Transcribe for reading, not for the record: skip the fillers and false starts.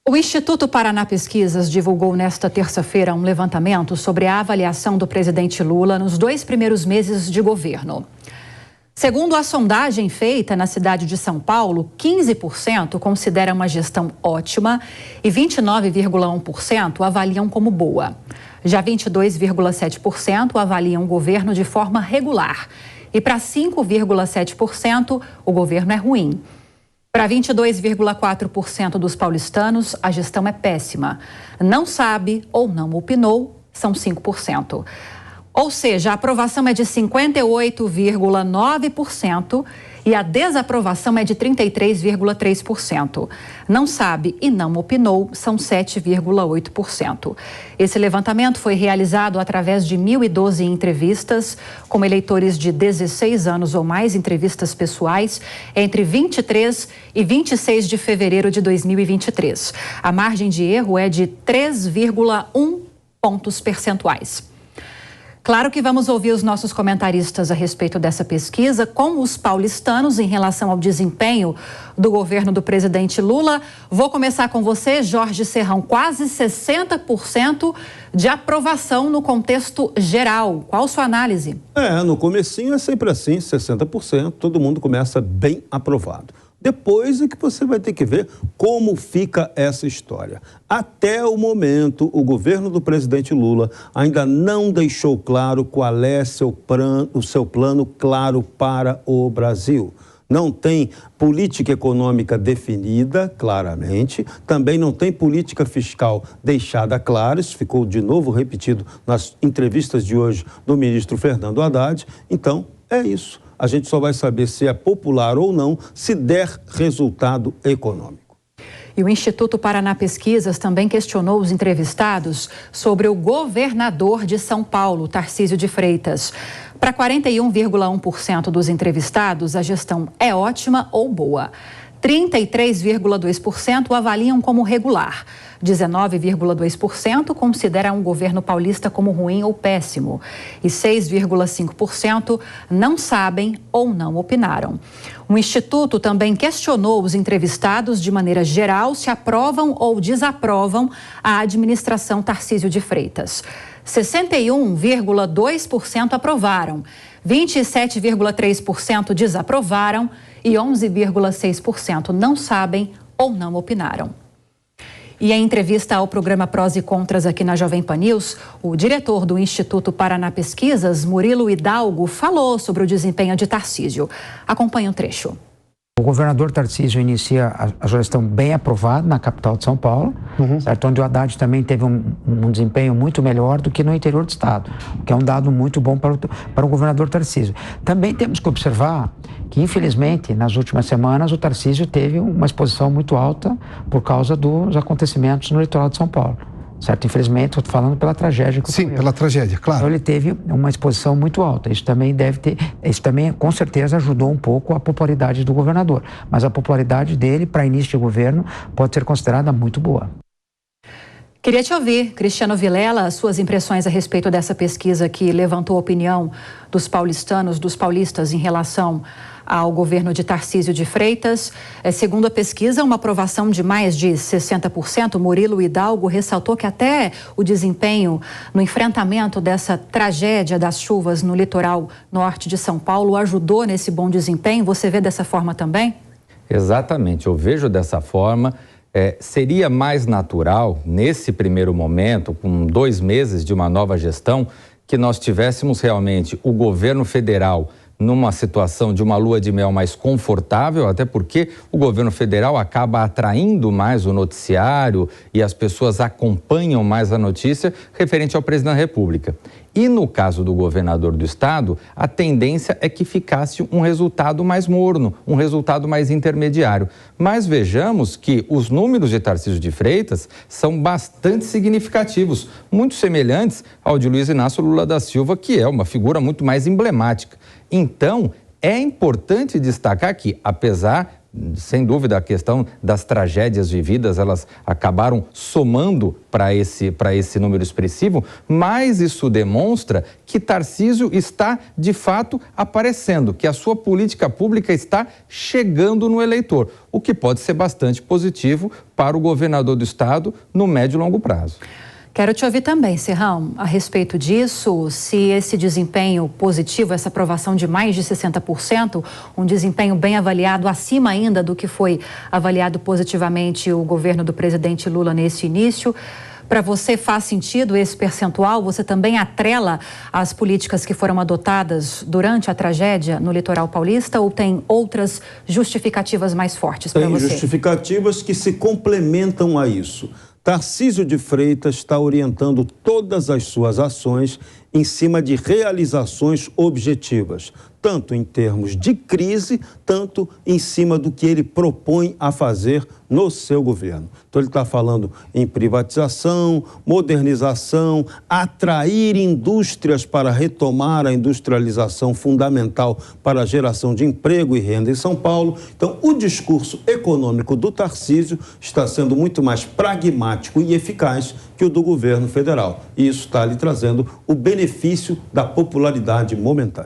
O Instituto Paraná Pesquisas divulgou nesta terça-feira um levantamento sobre a avaliação do presidente Lula nos 2 primeiros meses de governo. Segundo a sondagem feita na cidade de São Paulo, 15% considera uma gestão ótima e 29,1% avaliam como boa. Já 22,7% avaliam o governo de forma regular e para 5,7% o governo é ruim. Para 22,4% dos paulistanos, a gestão é péssima. Não sabe ou não opinou, são 5%. Ou seja, a aprovação é de 58,9% e a desaprovação é de 33,3%. Não sabe e não opinou são 7,8%. Esse levantamento foi realizado através de 1.012 entrevistas com eleitores de 16 anos ou mais, entrevistas pessoais, entre 23 e 26 de fevereiro de 2023. A margem de erro é de 3,1 pontos percentuais. Claro que vamos ouvir os nossos comentaristas a respeito dessa pesquisa com os paulistanos em relação ao desempenho do governo do presidente Lula. Vou começar com você, Jorge Serrão. Quase 60% de aprovação no contexto geral. Qual sua análise? No comecinho é sempre assim, 60%, todo mundo começa bem aprovado. Depois é que você vai ter que ver como fica essa história. Até o momento, o governo do presidente Lula ainda não deixou claro qual é o seu plano claro para o Brasil. Não tem política econômica definida claramente, também não tem política fiscal deixada clara, isso ficou de novo repetido nas entrevistas de hoje do ministro Fernando Haddad. Então, é isso. A gente só vai saber se é popular ou não se der resultado econômico. E o Instituto Paraná Pesquisas também questionou os entrevistados sobre o governador de São Paulo, Tarcísio de Freitas. Para 41,1% dos entrevistados, a gestão é ótima ou boa. 33,2% o avaliam como regular. 19,2% consideram o governo paulista como ruim ou péssimo. E 6,5% não sabem ou não opinaram. O Instituto também questionou os entrevistados de maneira geral se aprovam ou desaprovam a administração Tarcísio de Freitas. 61,2% aprovaram, 27,3% desaprovaram e 11,6% não sabem ou não opinaram. E em entrevista ao programa Prós e Contras aqui na Jovem Pan News, o diretor do Instituto Paraná Pesquisas, Murilo Hidalgo, falou sobre o desempenho de Tarcísio. Acompanhe um trecho. O governador Tarcísio inicia a gestão bem aprovada na capital de São Paulo, certo? Onde o Haddad também teve um desempenho muito melhor do que no interior do estado, que é um dado muito bom para o governador Tarcísio. Também temos que observar que, infelizmente, nas últimas semanas, o Tarcísio teve uma exposição muito alta por causa dos acontecimentos no litoral de São Paulo. Certo? Infelizmente, estou falando pela tragédia que ocorreu. Sim, pela tragédia, claro. Então ele teve uma exposição muito alta. Isso também com certeza ajudou um pouco a popularidade do governador. Mas a popularidade dele, para início de governo, pode ser considerada muito boa. Queria te ouvir, Cristiano Vilela, suas impressões a respeito dessa pesquisa que levantou a opinião dos paulistanos, dos paulistas em relação ao governo de Tarcísio de Freitas. Segundo a pesquisa, uma aprovação de mais de 60%. Murilo Hidalgo ressaltou que até o desempenho no enfrentamento dessa tragédia das chuvas no litoral norte de São Paulo ajudou nesse bom desempenho. Você vê dessa forma também? Exatamente, eu vejo dessa forma. Seria mais natural, nesse primeiro momento, com 2 meses de uma nova gestão, que nós tivéssemos realmente o governo federal numa situação de uma lua de mel mais confortável, até porque o governo federal acaba atraindo mais o noticiário e as pessoas acompanham mais a notícia referente ao presidente da República. E no caso do governador do estado, a tendência é que ficasse um resultado mais morno, um resultado mais intermediário. Mas vejamos que os números de Tarcísio de Freitas são bastante significativos, muito semelhantes ao de Luiz Inácio Lula da Silva, que é uma figura muito mais emblemática. Então, é importante destacar que, apesar sem dúvida, a questão das tragédias vividas, elas acabaram somando para esse número expressivo, mas isso demonstra que Tarcísio está, de fato, aparecendo, que a sua política pública está chegando no eleitor, o que pode ser bastante positivo para o governador do estado no médio e longo prazo. Quero te ouvir também, Serrão, a respeito disso, se esse desempenho positivo, essa aprovação de mais de 60%, um desempenho bem avaliado, acima ainda do que foi avaliado positivamente o governo do presidente Lula nesse início. Para você faz sentido esse percentual? Você também atrela as políticas que foram adotadas durante a tragédia no litoral paulista ou tem outras justificativas mais fortes para você? Tem justificativas que se complementam a isso. Tarcísio de Freitas está orientando todas as suas ações em cima de realizações objetivas, tanto em termos de crise, tanto em cima do que ele propõe a fazer no seu governo. Então ele está falando em privatização, modernização, atrair indústrias para retomar a industrialização fundamental para a geração de emprego e renda em São Paulo. Então o discurso econômico do Tarcísio está sendo muito mais pragmático e eficaz que o do governo federal. E isso está lhe trazendo o benefício da popularidade momentânea.